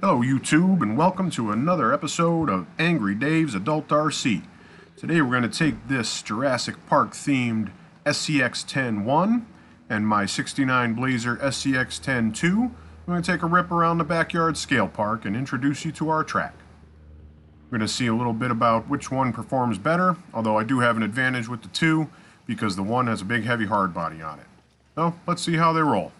Hello YouTube, and welcome to another episode of Angry Dave's Adult RC. Today we're going to take this Jurassic Park themed SCX-10 I and my 69 Blazer SCX-10 II. We're going to take a rip around the backyard scale park and introduce you to our track. We're going to see a little bit about which one performs better, although I do have an advantage with the two because the one has a big heavy hard body on it. So let's see how they roll.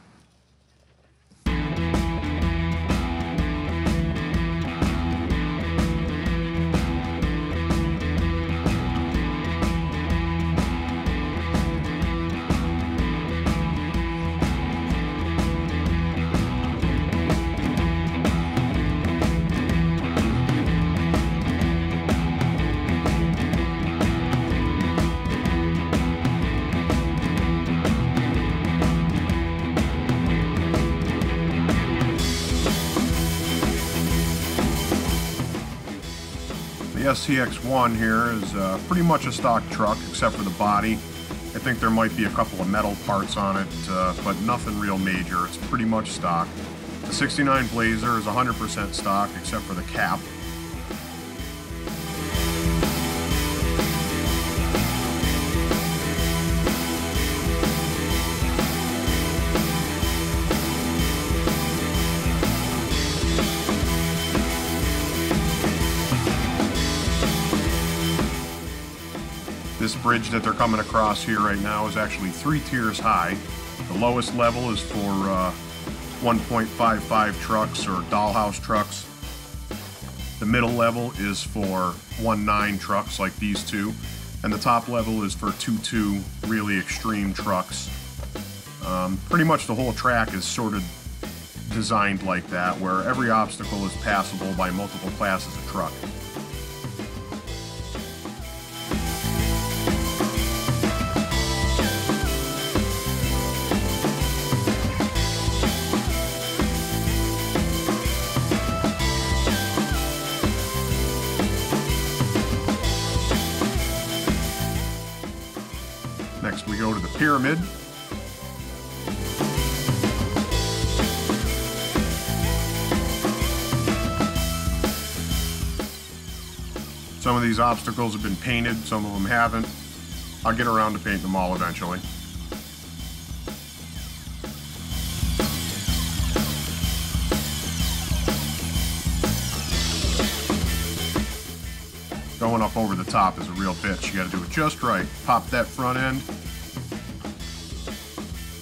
The SCX-1 here is pretty much a stock truck except for the body. I think there might be a couple of metal parts on it, but nothing real major. It's pretty much stock. The 69 Blazer is 100% stock except for the cap. This bridge that they're coming across here right now is actually 3 tiers high. The lowest level is for 1.55 trucks or dollhouse trucks. The middle level is for 1.9 trucks like these two. And the top level is for 2.2 really extreme trucks. Pretty much the whole track is sort of designed like that, where every obstacle is passable by multiple classes of truck. Next we go to the pyramid. Some of these obstacles have been painted, some of them haven't. I'll get around to painting them all eventually. Going up over the top is a real bitch. You gotta do it just right. Pop that front end.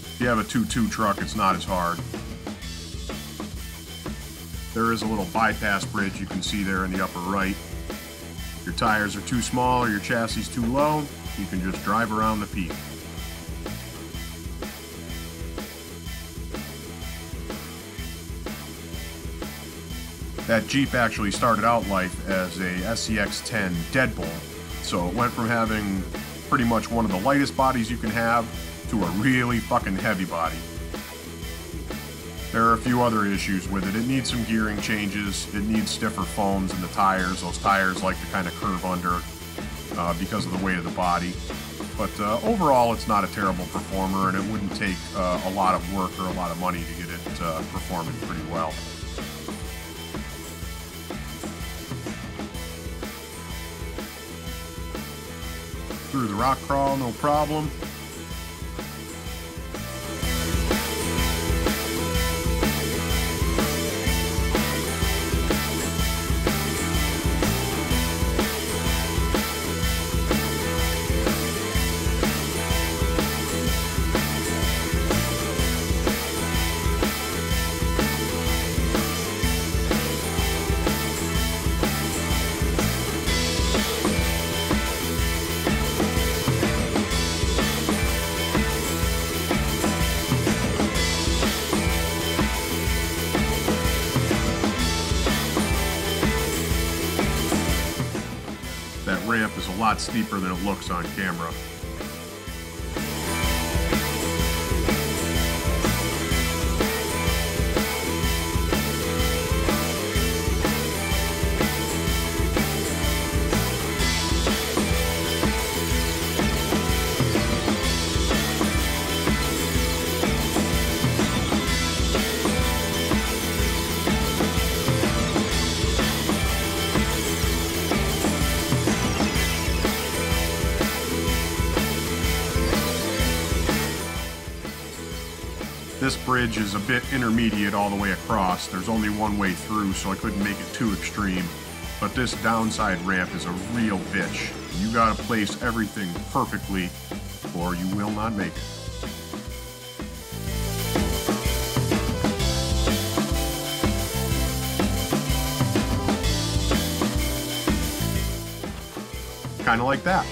If you have a 2.2 truck, it's not as hard. There is a little bypass bridge you can see there in the upper right. If your tires are too small or your chassis too low, you can just drive around the peak. That Jeep actually started out life as a SCX-10 Deadbolt, so it went from having pretty much one of the lightest bodies you can have to a really fucking heavy body. There are a few other issues with it. It needs some gearing changes, it needs stiffer foams in the tires. Those tires like to kind of curve under because of the weight of the body. But overall it's not a terrible performer, and it wouldn't take a lot of work or a lot of money to get it performing pretty well. Through the rock crawl, no problem. That ramp is a lot steeper than it looks on camera. This bridge is a bit intermediate all the way across. There's only one way through, so I couldn't make it too extreme. But this downside ramp is a real bitch. You gotta place everything perfectly, or you will not make it. Kind of like that.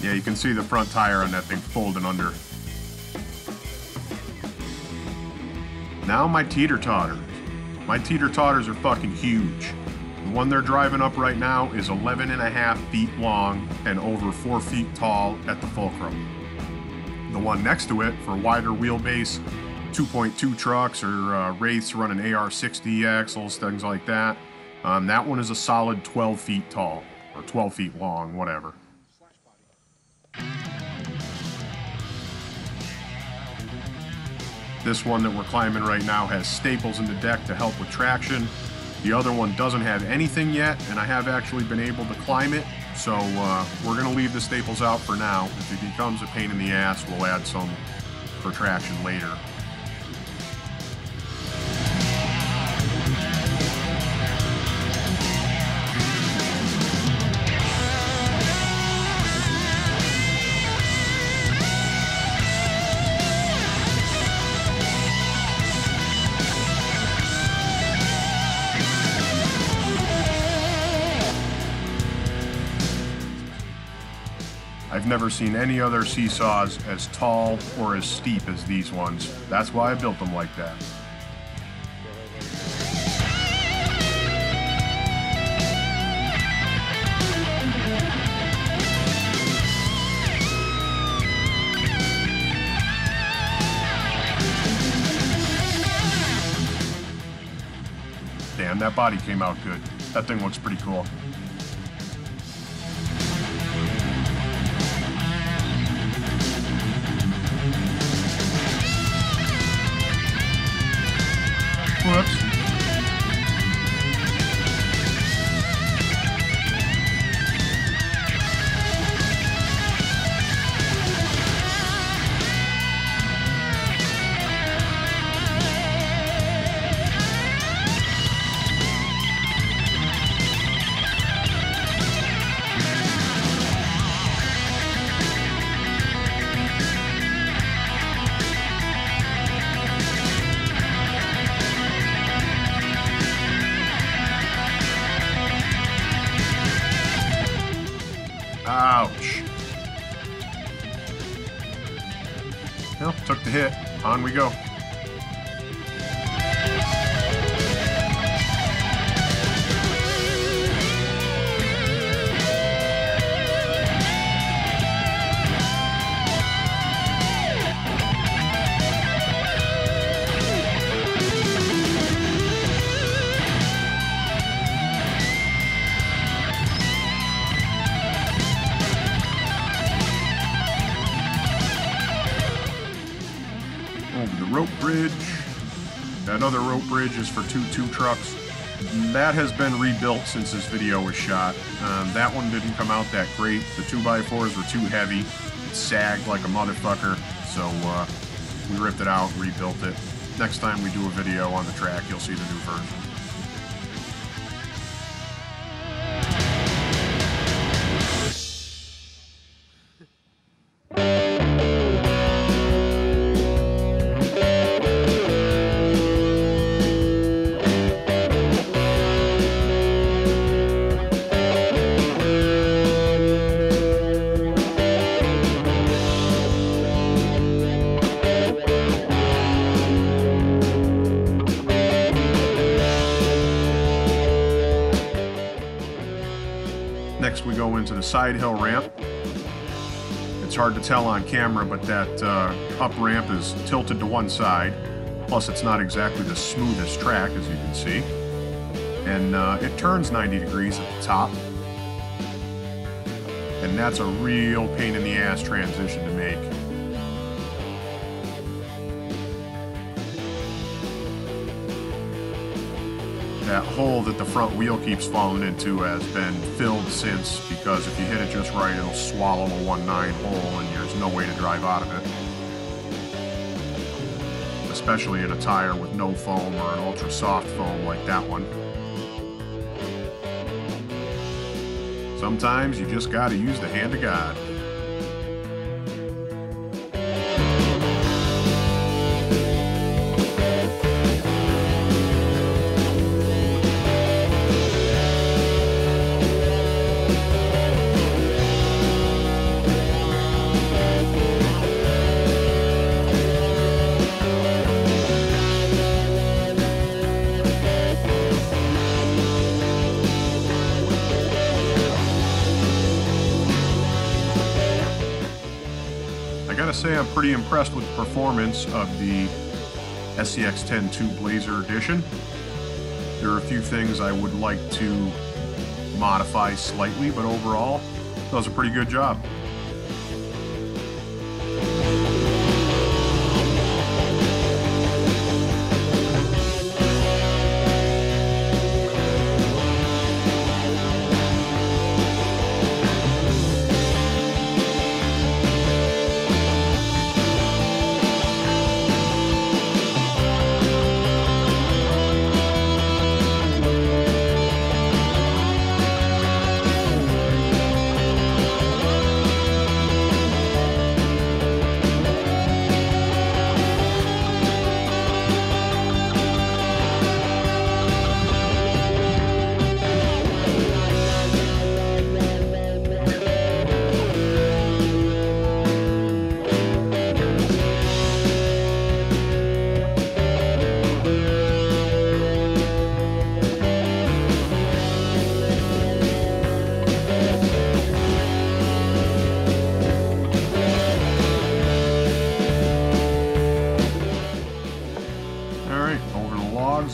Yeah, you can see the front tire on that thing folding under. Now my teeter-totters. My teeter-totters are fucking huge. The one they're driving up right now is 11.5 feet long and over 4 feet tall at the fulcrum. The one next to it, for wider wheelbase, 2.2 trucks or Wraiths running AR60 axles, things like that, that one is a solid 12 feet tall, or 12 feet long, whatever. This one that we're climbing right now has staples in the deck to help with traction. The other one doesn't have anything yet, and I have actually been able to climb it, so we're going to leave the staples out for now. If it becomes a pain in the ass, we'll add some for traction later. I've never seen any other seesaws as tall or as steep as these ones. That's why I built them like that. Damn, that body came out good. That thing looks pretty cool. Whoops. Ouch. Well, took the hit. On we go. Over the rope bridge. That other rope bridge is for two trucks. That has been rebuilt since this video was shot. That one didn't come out that great. The 2x4s were too heavy. It sagged like a motherfucker. So we ripped it out and rebuilt it. Next time we do a video on the track, you'll see the new version. Next we go into the side hill ramp. It's hard to tell on camera, but that up ramp is tilted to one side. Plus it's not exactly the smoothest track, as you can see. And it turns 90 degrees at the top. And that's a real pain in the ass transition to make. That hole that the front wheel keeps falling into has been filled since, because if you hit it just right, it'll swallow a 1.9 hole and there's no way to drive out of it. Especially in a tire with no foam or an ultra soft foam like that one. Sometimes you just gotta use the hand of God. I gotta say I'm pretty impressed with the performance of the SCX-10 II Blazer Edition. There are a few things I would like to modify slightly, but overall, it does a pretty good job.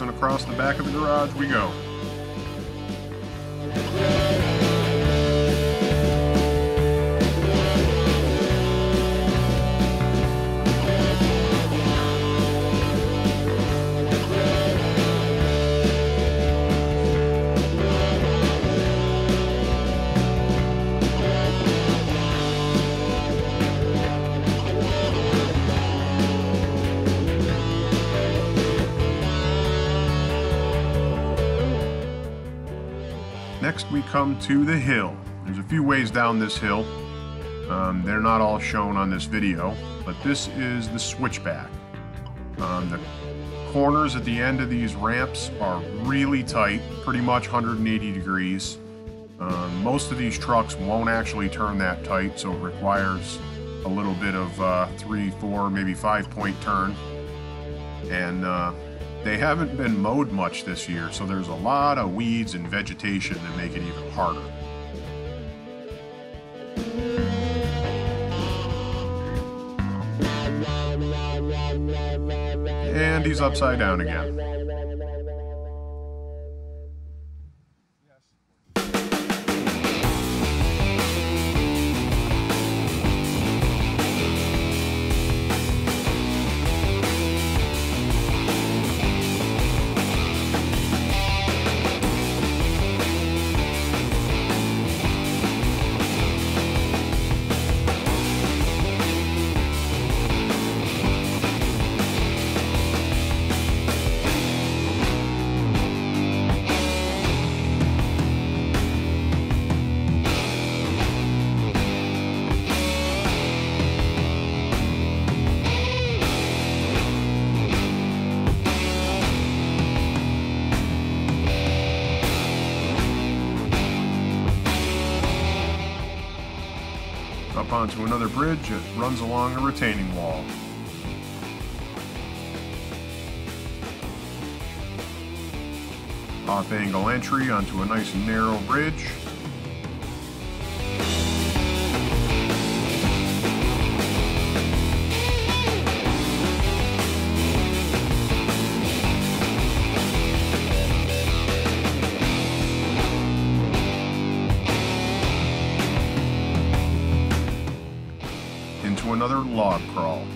And across the back of the garage we go. Next we come to the hill. There's a few ways down this hill. They're not all shown on this video, but this is the switchback. The corners at the end of these ramps are really tight, pretty much 180 degrees. Most of these trucks won't actually turn that tight, so it requires a little bit of 3, 4, maybe 5-point turn. And they haven't been mowed much this year, so there's a lot of weeds and vegetation that make it even harder. And he's upside down again. Up onto another bridge, it runs along a retaining wall. Off-angle entry onto a nice narrow bridge. log crawl.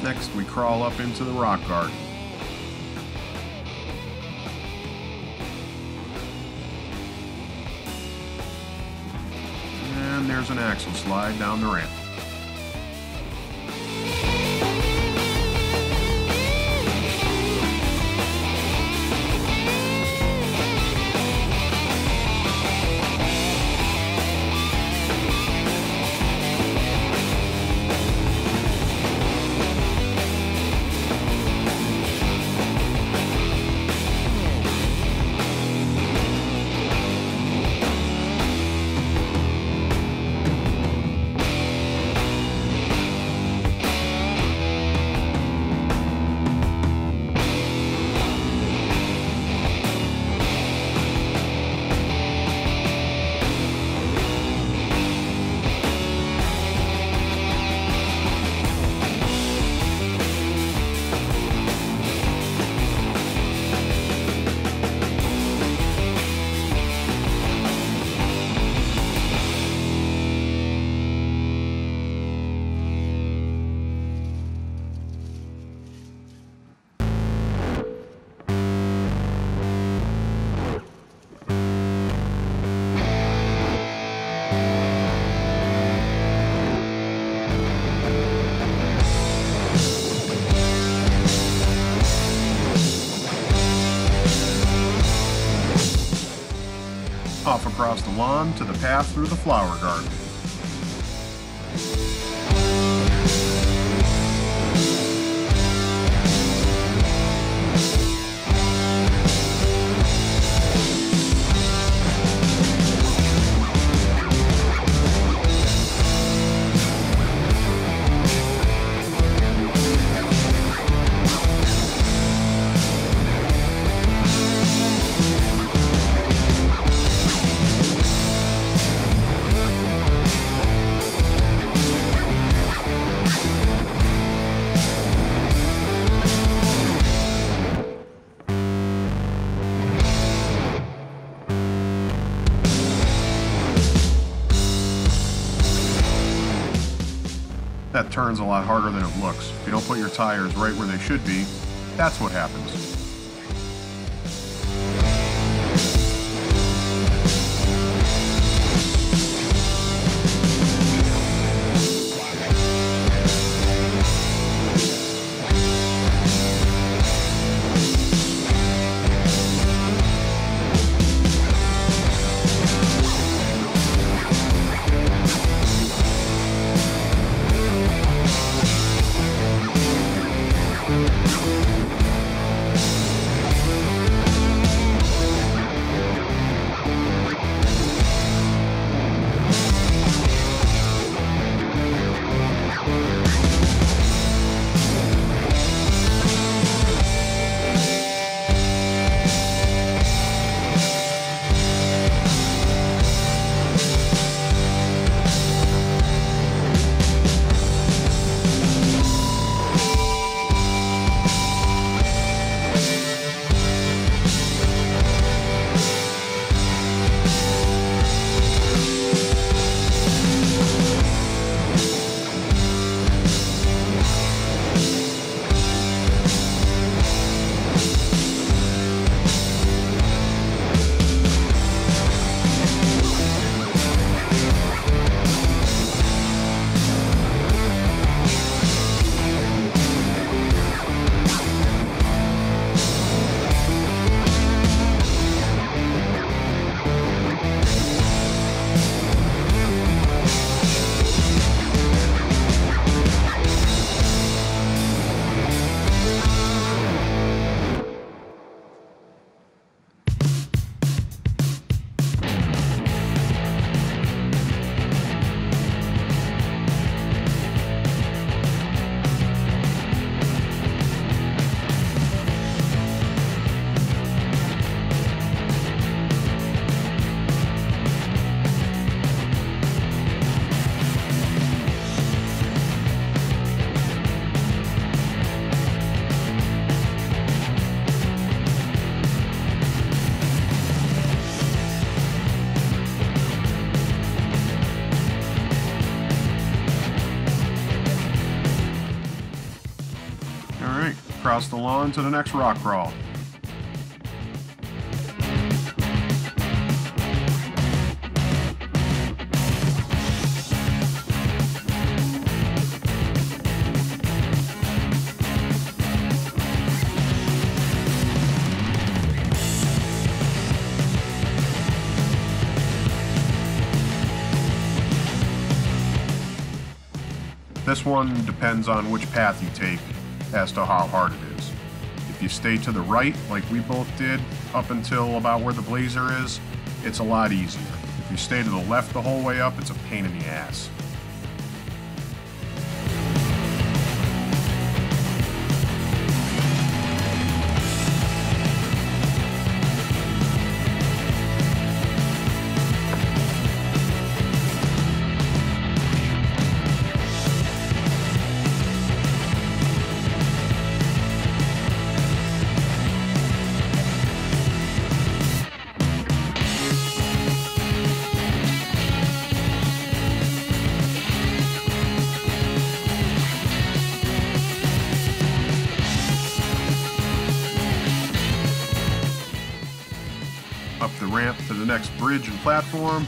Next, we crawl up into the rock garden. And there's an axle slide down the ramp. Off across the lawn to the path through the flower garden. That turn's a lot harder than it looks. If you don't put your tires right where they should be, that's what happens. across the lawn to the next rock crawl. This one depends on which path you take as to how hard it is. If you stay to the right, like we both did, up until about where the blazer is, it's a lot easier. If you stay to the left the whole way up, it's a pain in the ass. Up the ramp to the next bridge and platform,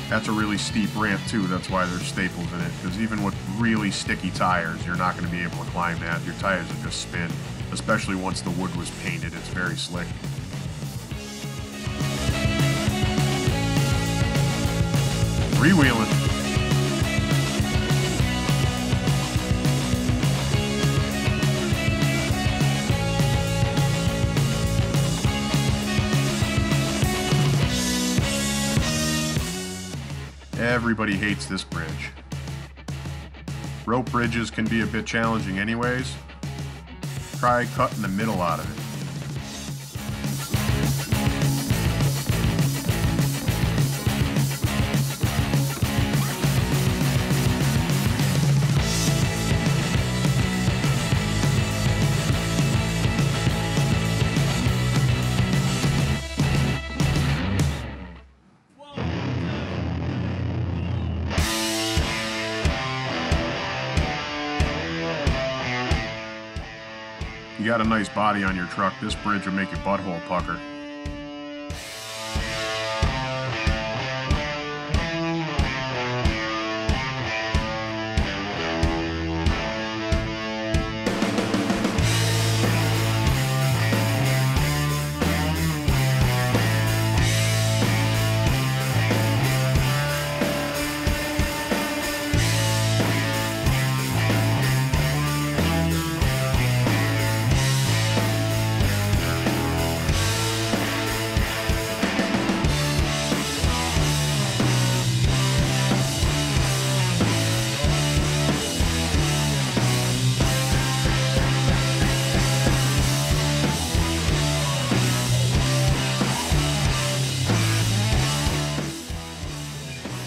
that's a really steep ramp too. That's why there's staples in it, because even with really sticky tires, you're not going to be able to climb that. Your tires will just spin, especially once the wood was painted. It's very slick. Freewheeling. Everybody hates this bridge. Rope bridges can be a bit challenging anyways. Try cutting the middle out of it. You got a nice body on your truck, this bridge will make your butthole pucker.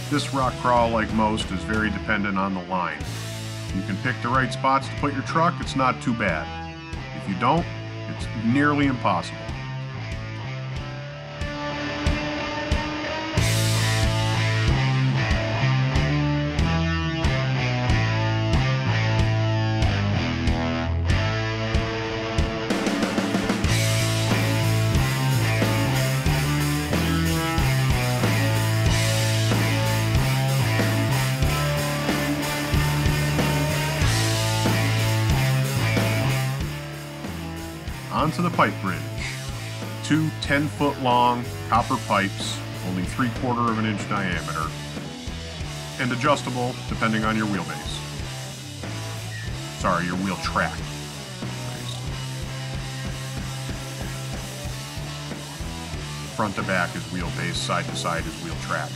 This rock crawl, like most, is very dependent on the line. If you can pick the right spots to put your truck, it's not too bad. If you don't, it's nearly impossible. Onto the pipe bridge. Two 10-foot long copper pipes, only 3/4 of an inch diameter, and adjustable depending on your wheelbase. Sorry, your wheel track. Front to back is wheelbase, side to side is wheel track.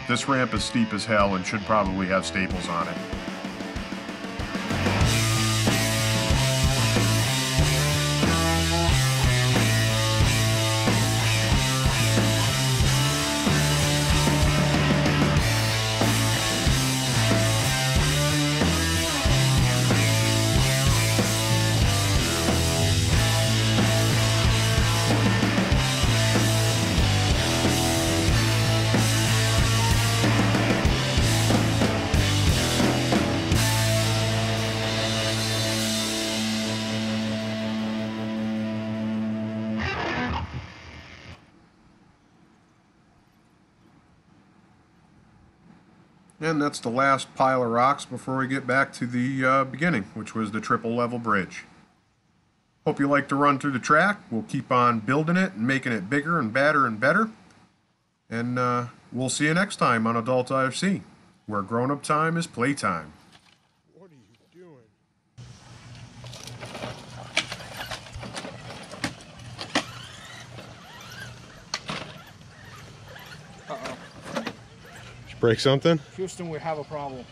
This ramp is steep as hell and should probably have staples on it. And that's the last pile of rocks before we get back to the beginning, which was the triple level bridge. Hope you like to run through the track. We'll keep on building it and making it bigger and badder and better. And we'll see you next time on Adult IFC, where grown-up time is playtime. What are you doing? Did you break something? Houston, we have a problem.